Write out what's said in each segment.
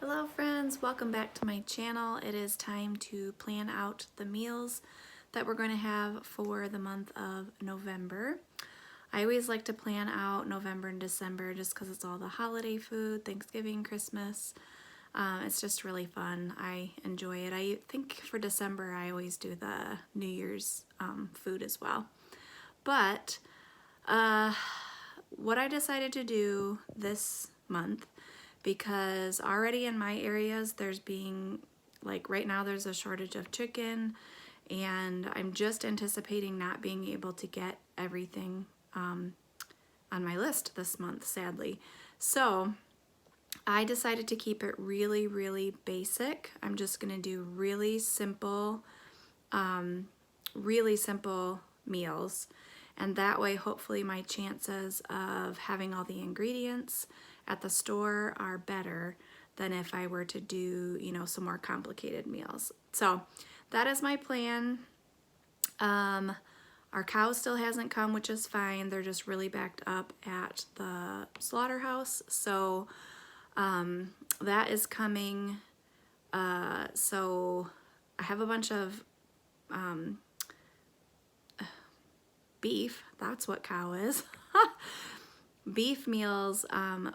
Hello friends, welcome back to my channel. It is time to plan out the meals that we're going to have for the month of November. I always like to plan out November and December just because it's all the holiday food, Thanksgiving, Christmas. It's just really fun. I enjoy it. I think for December I always do the New Year's food as well. But what I decided to do this month, because already in my areas there's being, like right now there's a shortage of chicken, and I'm just anticipating not being able to get everything on my list this month, sadly. So I decided to keep it really basic. I'm just gonna do really simple meals, and that way hopefully my chances of having all the ingredients at the store are better than if I were to do, you know, some more complicated meals. So that is my plan. Our cow still hasn't come, which is fine. They're just really backed up at the slaughterhouse. So that is coming. So I have a bunch of beef, that's what cow is, beef meals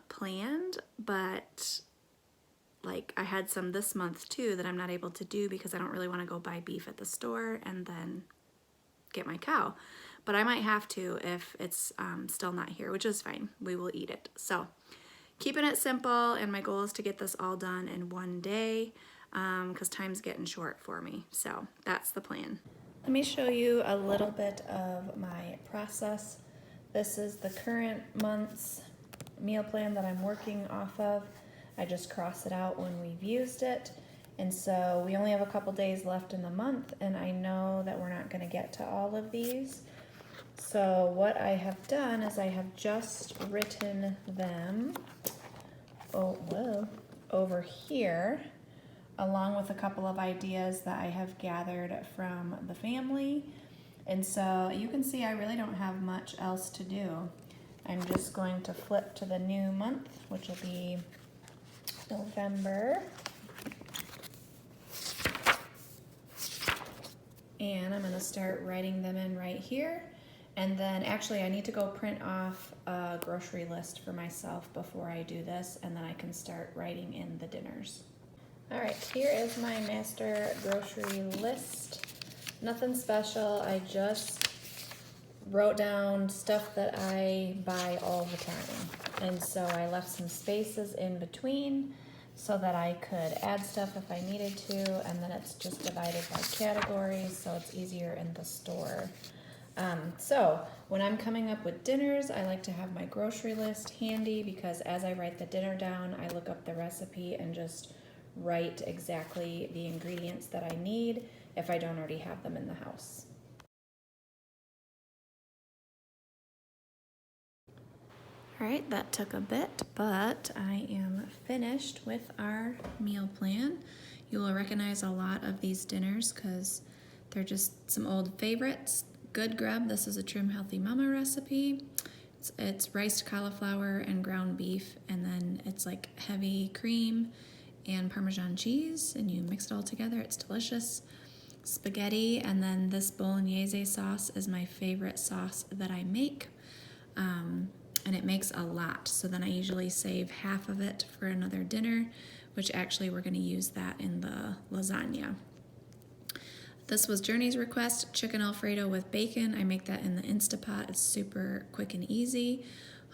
planned, but like I had some this month too that I'm not able to do because I don't really want to go buy beef at the store and then get my cow. But I might have to if it's still not here, which is fine. We will eat it. So keeping it simple, and my goal is to get this all done in one day because time's getting short for me. So that's the plan. Let me show you a little bit of my process. This is the current month's meal plan that I'm working off of. I just cross it out when we've used it. And so we only have a couple days left in the month, and I know that we're not gonna get to all of these. So what I have done is I have just written them over here, along with a couple of ideas that I have gathered from the family. And so you can see I really don't have much else to do. I'm just going to flip to the new month, which will be November. And I'm going to start writing them in right here. And then actually I need to go print off a grocery list for myself before I do this, and then I can start writing in the dinners. All right, here is my master grocery list. Nothing special. I just wrote down stuff that I buy all the time. And so I left some spaces in between so that I could add stuff if I needed to, and then it's just divided by categories so it's easier in the store. So when I'm coming up with dinners, I like to have my grocery list handy, because as I write the dinner down, I look up the recipe and just write exactly the ingredients that I need if I don't already have them in the house. All right, that took a bit, but I am finished with our meal plan. You will recognize a lot of these dinners because they're just some old favorites. Good Grub, this is a Trim Healthy Mama recipe. It's riced cauliflower and ground beef, and then it's like heavy cream and Parmesan cheese, and you mix it all together. It's delicious. Spaghetti, and then this bolognese sauce is my favorite sauce that I make, and it makes a lot, so then I usually save half of it for another dinner, which actually we're going to use that in the lasagna. This was Journey's request, chicken Alfredo with bacon. I make that in the Instapot. It's super quick and easy.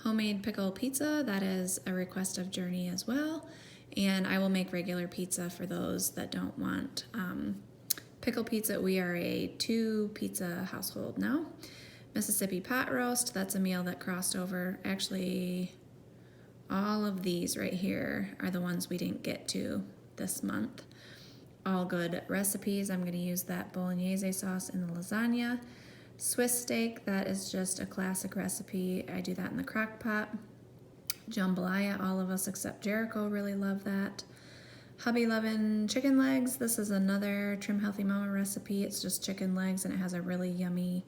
Homemade pickle pizza, that is a request of Journey as well. And I will make regular pizza for those that don't want pickle pizza. We are a 2-pizza household now. Mississippi pot roast, that's a meal that crossed over. Actually, all of these right here are the ones we didn't get to this month. All good recipes. I'm going to use that bolognese sauce in the lasagna. Swiss steak, that is just a classic recipe. I do that in the Crockpot. Jambalaya, all of us except Jericho really love that. Hubby Lovin' chicken legs. This is another Trim Healthy Mama recipe. It's just chicken legs, and it has a really yummy,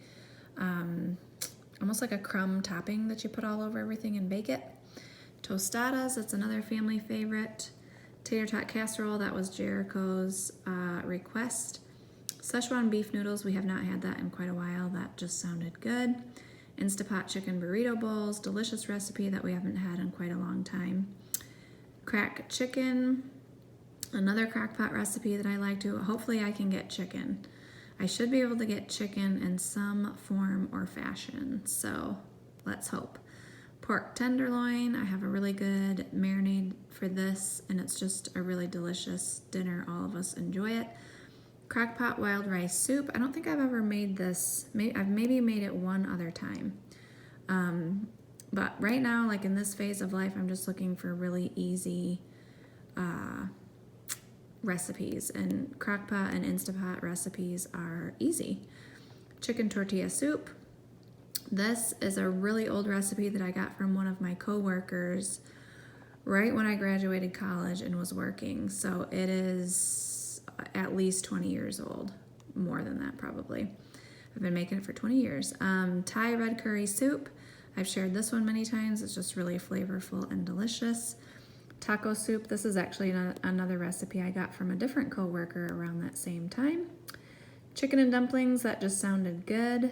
almost like a crumb topping that you put all over everything and bake it. Tostadas, that's another family favorite. Tater tot casserole, that was Jericho's request. Szechuan beef noodles, we have not had that in quite a while. That just sounded good. Instapot chicken burrito bowls, delicious recipe that we haven't had in quite a long time. Crack chicken, another Crockpot recipe that I like to. Hopefully I can get chicken. I should be able to get chicken in some form or fashion, so let's hope. Pork tenderloin, I have a really good marinade for this, and it's just a really delicious dinner. All of us enjoy it. Crockpot wild rice soup. I don't think I've ever made this. I've maybe made it one other time. But right now, like in this phase of life, I'm just looking for really easy recipes, and Crockpot and Instapot recipes are easy. Chicken tortilla soup. This is a really old recipe that I got from one of my coworkers right when I graduated college and was working. So it is at least 20 years old, more than that probably. I've been making it for 20 years. Thai red curry soup. I've shared this one many times. It's just really flavorful and delicious. Taco soup. This is actually another recipe I got from a different coworker around that same time. Chicken and dumplings. That just sounded good.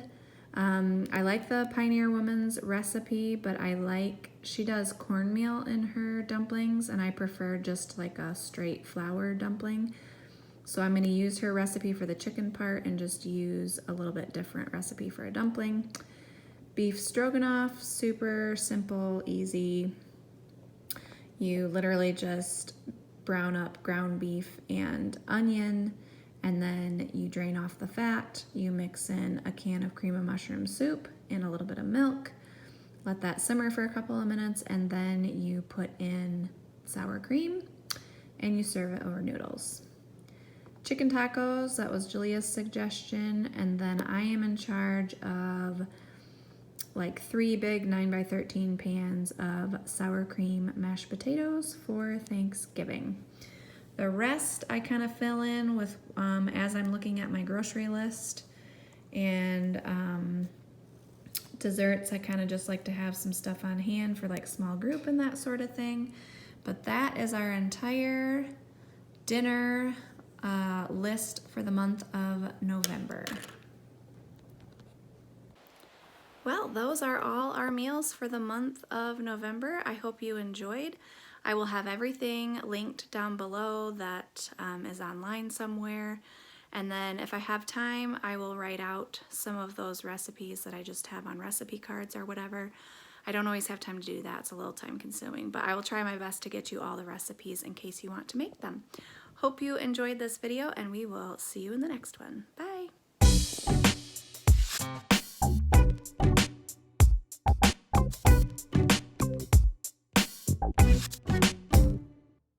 I like the Pioneer Woman's recipe, but she does cornmeal in her dumplings, and I prefer just like a straight flour dumpling. So I'm going to use her recipe for the chicken part and just use a little bit different recipe for a dumpling. Beef stroganoff, super simple, easy. You literally just brown up ground beef and onion, and then you drain off the fat. You mix in a can of cream of mushroom soup and a little bit of milk. Let that simmer for a couple of minutes, and then you put in sour cream and you serve it over noodles. Chicken tacos, that was Julia's suggestion, and then I am in charge of like 3 big 9x13 pans of sour cream mashed potatoes for Thanksgiving. The rest I kind of fill in with as I'm looking at my grocery list. And desserts, I kind of just like to have some stuff on hand for like small group and that sort of thing. But that is our entire dinner list for the month of November. Well, those are all our meals for the month of November. I hope you enjoyed. I will have everything linked down below that is online somewhere. And then if I have time, I will write out some of those recipes that I just have on recipe cards or whatever. I don't always have time to do that. It's a little time consuming, but I will try my best to get you all the recipes in case you want to make them. Hope you enjoyed this video, and we will see you in the next one. Bye.